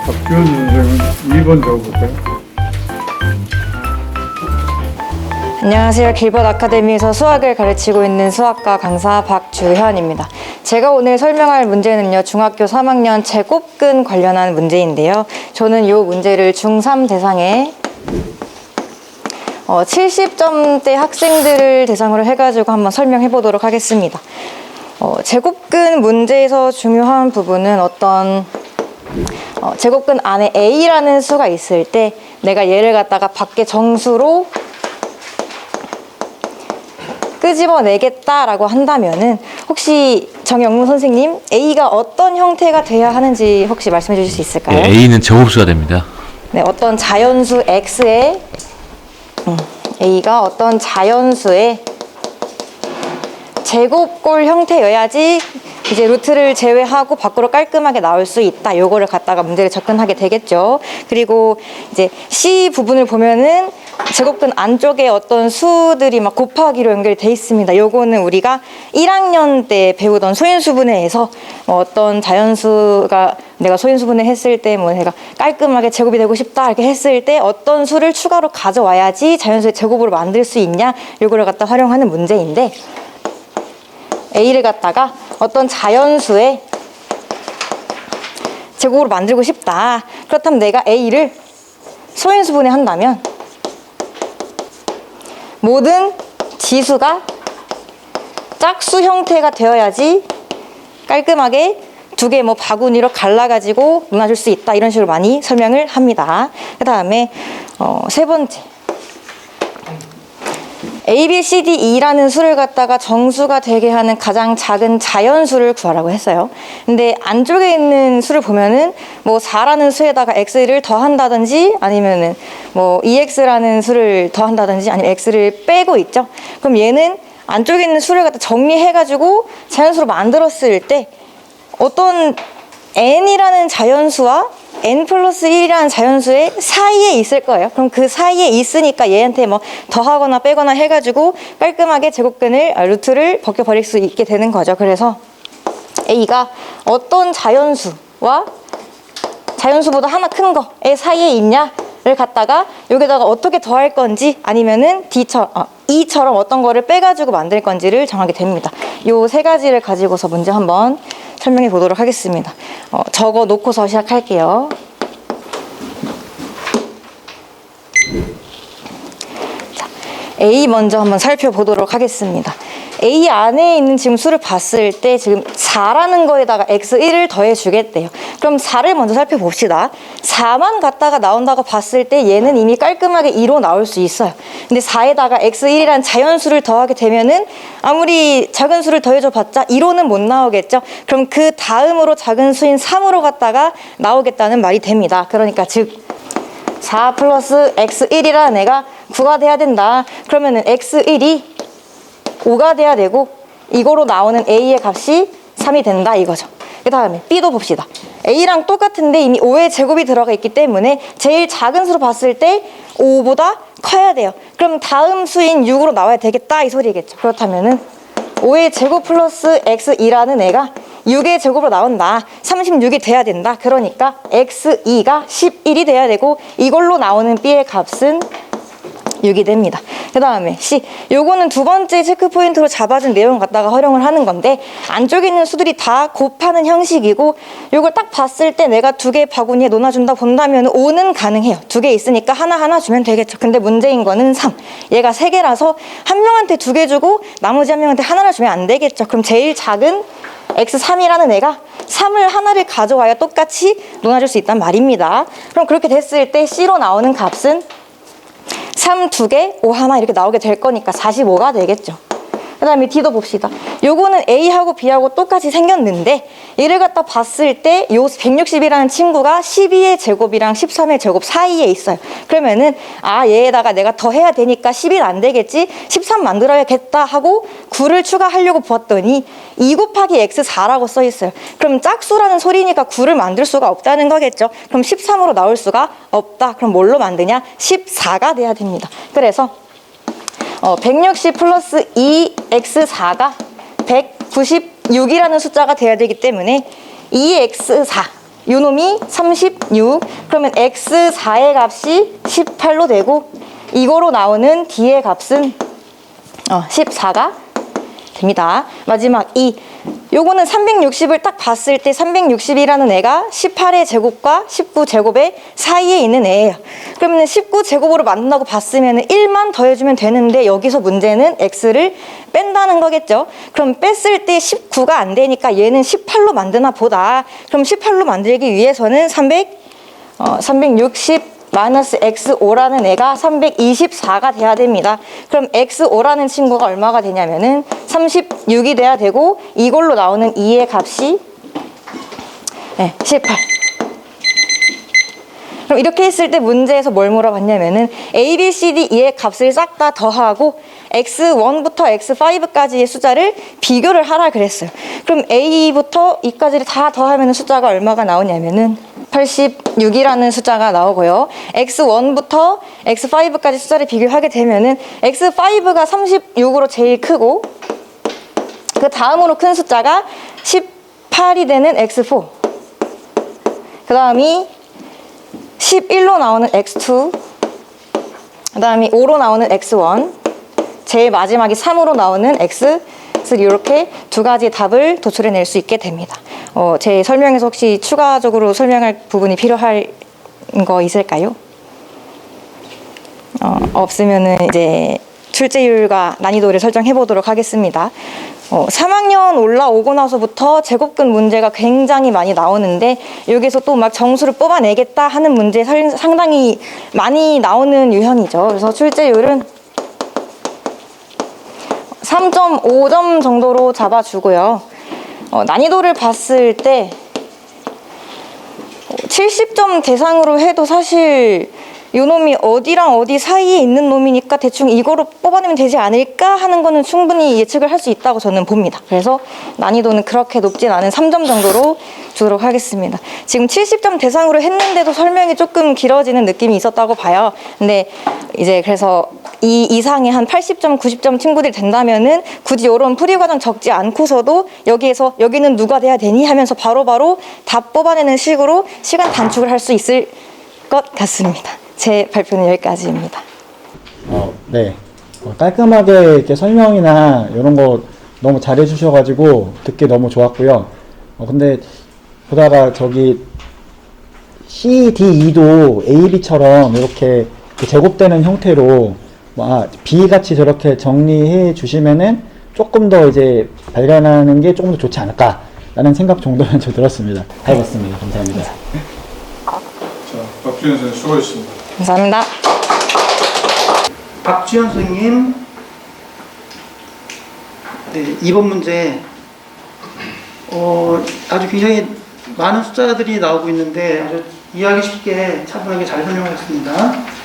박지원 선생은 2번 적어볼까요? 안녕하세요. 길벗 아카데미에서 수학을 가르치고 있는 수학과 강사 박주현입니다. 제가 오늘 설명할 문제는요, 중학교 3학년 제곱근 관련한 문제인데요. 저는 이 문제를 중3 대상의 70점대 학생들을 대상으로 해가지고 한번 설명해 보도록 하겠습니다. 제곱근 문제에서 중요한 부분은 제곱근 안에 A라는 수가 있을 때 내가 얘를 갖다가 밖에 정수로 끄집어내겠다라고 한다면은 혹시 정영문 선생님, A가 어떤 형태가 돼야 하는지 혹시 말씀해 주실 수 있을까요? 네, A는 제곱수가 됩니다. 네, 어떤 자연수 X의 A가 어떤 자연수의 제곱꼴 형태여야지 이제 루트를 제외하고 밖으로 깔끔하게 나올 수 있다. 요거를 갖다가 문제를 접근하게 되겠죠. 그리고 이제 C 부분을 보면은 제곱근 안쪽에 어떤 수들이 막 곱하기로 연결돼 있습니다. 요거는 우리가 1학년 때 배우던 소인수분해에서 어떤 자연수가 내가 소인수분해 했을 때 내가 깔끔하게 제곱이 되고 싶다 이렇게 했을 때 어떤 수를 추가로 가져와야지 자연수의 제곱으로 만들 수 있냐, 요거를 갖다 활용하는 문제인데, A를 갖다가 어떤 자연수의 제곱으로 만들고 싶다. 그렇다면 내가 A를 소인수분해 한다면 모든 지수가 짝수 형태가 되어야지 깔끔하게 두 개 바구니로 갈라가지고 논아줄 수 있다. 이런 식으로 많이 설명을 합니다. 그 다음에 세 번째, A, B, C, D, E라는 수를 갖다가 정수가 되게 하는 가장 작은 자연수를 구하라고 했어요. 근데 안쪽에 있는 수를 보면은 4라는 수에다가 X를 더한다든지 아니면은 EX라는 수를 더한다든지 아니면 X를 빼고 있죠. 그럼 얘는 안쪽에 있는 수를 갖다 정리해가지고 자연수로 만들었을 때 어떤 N이라는 자연수와 N 플러스 1이라는 자연수의 사이에 있을 거예요. 그럼 그 사이에 있으니까 얘한테 더하거나 빼거나 해가지고 깔끔하게 제곱근을, 루트를 벗겨버릴 수 있게 되는 거죠. 그래서 A가 어떤 자연수와 자연수보다 하나 큰 거의 사이에 있냐를 갖다가 여기다가 어떻게 더할 건지 아니면은 E처럼 어떤 거를 빼가지고 만들 건지를 정하게 됩니다. 요 세 가지를 가지고서 문제 한번 설명해 보도록 하겠습니다. 적어 놓고서 시작할게요. 자, A 먼저 한번 살펴보도록 하겠습니다. A 안에 있는 지금 수를 봤을 때 지금 4라는 거에다가 X1을 더해 주겠대요. 그럼 4를 먼저 살펴봅시다. 4만 갖다가 나온다고 봤을 때 얘는 이미 깔끔하게 2로 나올 수 있어요. 근데 4에다가 X1이라는 자연수를 더하게 되면은 아무리 작은 수를 더해줘 봤자 2로는 못 나오겠죠. 그럼 그 다음으로 작은 수인 3으로 갖다가 나오겠다는 말이 됩니다. 그러니까 즉 4 플러스 X1이라는 애가 9가 돼야 된다. 그러면은 X1이 5가 돼야 되고 이거로 나오는 A의 값이 3이 된다 이거죠. 그 다음에 B도 봅시다. A랑 똑같은데 이미 5의 제곱이 들어가 있기 때문에 제일 작은 수로 봤을 때 5보다 커야 돼요. 그럼 다음 수인 6으로 나와야 되겠다 이 소리겠죠. 그렇다면은 5의 제곱 플러스 X2라는 애가 6의 제곱으로 나온다. 36이 돼야 된다. 그러니까 X2가 11이 돼야 되고 이걸로 나오는 B의 값은 6이 됩니다. 그 다음에 C, 요거는 두 번째 체크 포인트로 잡아준 내용 갖다가 활용을 하는 건데 안쪽에 있는 수들이 다 곱하는 형식이고 요걸 딱 봤을 때 내가 두 개 바구니에 놓아준다 본다면 5는 가능해요. 두 개 있으니까 하나 주면 되겠죠. 근데 문제인 거는 3. 얘가 세 개라서 한 명한테 두 개 주고 나머지 한 명한테 하나를 주면 안 되겠죠. 그럼 제일 작은 X3이라는 애가 3을 하나를 가져와야 똑같이 놓아줄 수 있단 말입니다. 그럼 그렇게 됐을 때 C로 나오는 값은 3 2개, 5 하나 이렇게 나오게 될 거니까 45가 되겠죠. 그 다음에 D도 봅시다. 요거는 A하고 B하고 똑같이 생겼는데 얘를 갖다 봤을 때 요 160이라는 친구가 12의 제곱이랑 13의 제곱 사이에 있어요. 그러면은 얘에다가 내가 더 해야 되니까 10은 안 되겠지, 13 만들어야겠다 하고 9를 추가하려고 보았더니 2 곱하기 X4라고 써 있어요. 그럼 짝수라는 소리니까 9를 만들 수가 없다는 거겠죠. 그럼 13으로 나올 수가 없다. 그럼 뭘로 만드냐? 14가 돼야 됩니다. 그래서 160 플러스 2x4가 196이라는 숫자가 돼야 되기 때문에 2x4 요 놈이 36. 그러면 x4의 값이 18로 되고 이거로 나오는 d의 값은 14가 됩니다. 마지막 2. 요거는 360을 딱 봤을 때 360이라는 애가 18의 제곱과 19제곱의 사이에 있는 애예요. 그러면 19제곱으로 만든다고 봤으면 1만 더해주면 되는데 여기서 문제는 x를 뺀다는 거겠죠. 그럼 뺐을 때 19가 안 되니까 얘는 18로 만드나 보다. 그럼 18로 만들기 위해서는 360 마이너스 x5라는 애가 324가 돼야 됩니다. 그럼 x5라는 친구가 얼마가 되냐면은 36이 돼야 되고 이걸로 나오는 2의 값이 18. 그럼 이렇게 했을 때 문제에서 뭘 물어봤냐면은 a, b, c, d, e의 값을 싹 다 더하고 x1부터 x5까지의 숫자를 비교를 하라 그랬어요. 그럼 a부터 e까지를 다 더하면 숫자가 얼마가 나오냐면은 86이라는 숫자가 나오고요. x1부터 x5까지 숫자를 비교하게 되면은 x5가 36으로 제일 크고 그 다음으로 큰 숫자가 18이 되는 x4. 그 다음이 11로 나오는 x2. 그 다음이 5로 나오는 x1. 제일 마지막이 3으로 나오는 x3. 이렇게 두 가지 답을 도출해낼 수 있게 됩니다. 제 설명에서 혹시 추가적으로 설명할 부분이 필요할 거 있을까요? 없으면은 이제 출제율과 난이도를 설정해 보도록 하겠습니다. 3학년 올라오고 나서부터 제곱근 문제가 굉장히 많이 나오는데 여기서 또 막 정수를 뽑아내겠다 하는 문제 상당히 많이 나오는 유형이죠. 그래서 출제율은 3.5점 정도로 잡아주고요. 난이도를 봤을 때 70점 대상으로 해도 사실 요 놈이 어디랑 어디 사이에 있는 놈이니까 대충 이거로 뽑아내면 되지 않을까 하는 거는 충분히 예측을 할 수 있다고 저는 봅니다. 그래서 난이도는 그렇게 높진 않은 3점 정도로 주도록 하겠습니다. 지금 70점 대상으로 했는데도 설명이 조금 길어지는 느낌이 있었다고 봐요. 근데 이제 그래서 이 이상의 한 80점, 90점 친구들이 된다면은 굳이 이런 풀이 과정 적지 않고서도 여기에서 여기는 누가 돼야 되니 하면서 바로바로 답 뽑아내는 식으로 시간 단축을 할 수 있을 것 같습니다. 제 발표는 여기까지입니다. 네. 깔끔하게 이렇게 설명이나 이런 거 너무 잘해 주셔가지고 듣기 너무 좋았고요. 근데 보다가 저기 C, D, E도 A, B처럼 이렇게 제곱되는 형태로 B 같이 저렇게 정리해 주시면은 조금 더 이제 발견하는 게 조금 더 좋지 않을까라는 생각 정도는 저 들었습니다. 잘 봤습니다. 감사합니다. 자, 박주현 선생님 수고하셨습니다. 감사합니다. 박주현 선생님, 네, 2번 문제 아주 굉장히 많은 숫자들이 나오고 있는데 아주 이해하기 쉽게 차분하게 잘 설명하셨습니다.